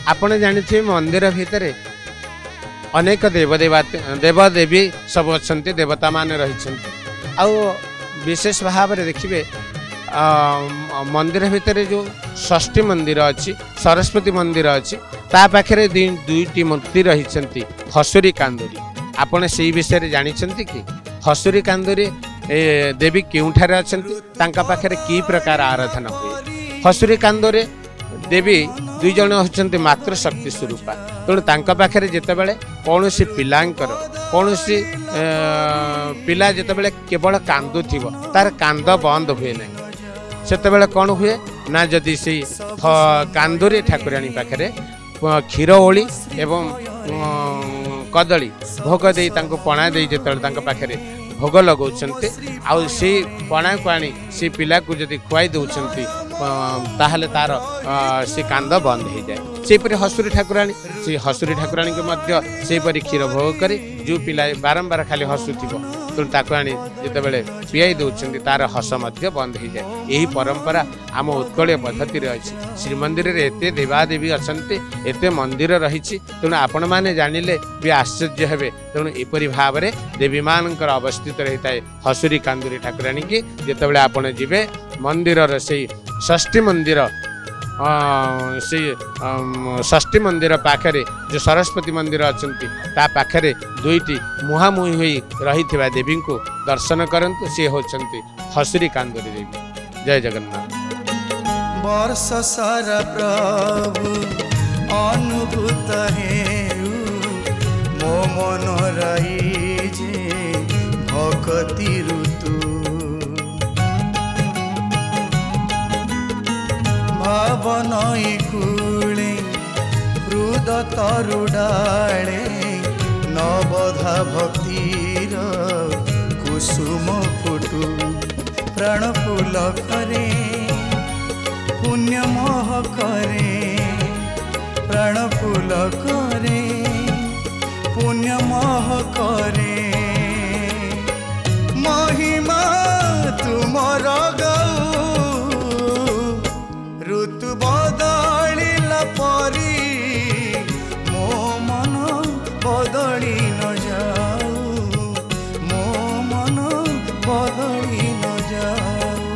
आपण जानिथिबे मंदिर भितर अनेक देवदेवी सब अच्छा देवता मान रही विशेष भाव में देखिए मंदिर भितर जो षष्ठी मंदिर अच्छी सरस्वती मंदिर अच्छी ता पाखे दुईटी मूर्ति रही हसुरी कांदुरी आपण से विषय जानी कि हसुरी कांदुरी देवी केउठार अच्छा पाखे कि प्रकार आराधना हुए हसुरी कांदुरी देवी दुई जन होती मातृशक्ति स्वरूपा तेणु पाखे जितेबाला कौन सी पिलांकर कौन सी पिला जितेबाला केवल कांदु थी तार कांद बंद हुए ना से कौन हुए ना जदि से कांदुरी ठाकुराणी पाखे क्षीर ओली एवं कदली भोग दे पणा दे जो पाखे भोग लगाउछन्ते आ से पणा को आनी से पिला को जदि खुआई दउछन्ते ताहले तार से कांद बंद हो जाए सेपरी हसुरी ठाकुराणी से हसुरी ठाकुराणी को मध्य सेपरी क्षीर भोग करी जो पिला बारंबार खाली हसुथिबो तेणु ताको आनी जितेबाला पियाई दउछन्ते तार हस मध्य बंद हो जाए यही परंपरा आम उत्कलीय पद्धति अच्छी श्रीमंदिर रे एते देवादेवी अछन्ते एते मंदिर रही तेणु आपण माने जानिले भी आश्चर्य हेबे तेणु एपरी भाव में देवी मानकर अवस्थित रहता है हसुरी कांदुरी ठाकुराणी की जितेबाला आपण जिबे मंदिर से षष्ठी मंदिर से षष्ठी मंदिर पाखरे जो सरस्वती मंदिर अच्छी ता पाखरे दुईटी मुहांमुही होई रही देवी को दर्शन करंतु सी होचंती हसुरी कांदुरी देवी। जय जगन्नाथ। वर्ष सारा प्रभु अनुभूत हेउ मो मन रही जे भक्ति ऋतु भावनई कूले हृद तरुडाले नवधा भक्तिर कुसुम फुटु प्राण फूल करे पुण्य मोह करे प्राण फूल करे पुण्य मोह करे महिमा तुमर गौ ऋतु बदलिला परी मो मन बदली न जाऊ मो मन बदली न जाऊ।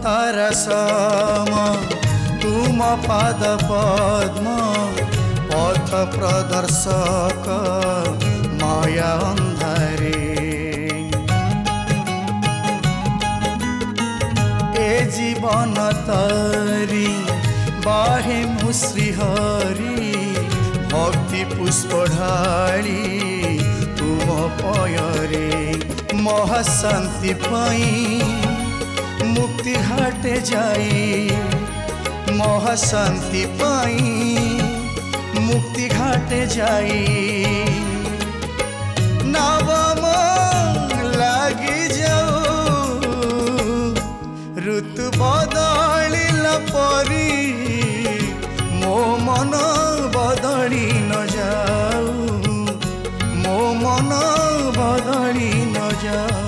तारसम तुम पाद पद्म पथ प्रदर्शक माया अंधारे ए जीवन तारी बाहे मुश्री हरी भक्ति पुष्प ढाली तुम पयरे महाशांति पाई मुक्ति घाटे जाई महाशांति पाई मुक्ति घाटे जाई नवम लगी जाऊ ऋतु बदलिला परी मो मन बदली न जाऊ मो मन बदली न जाऊ।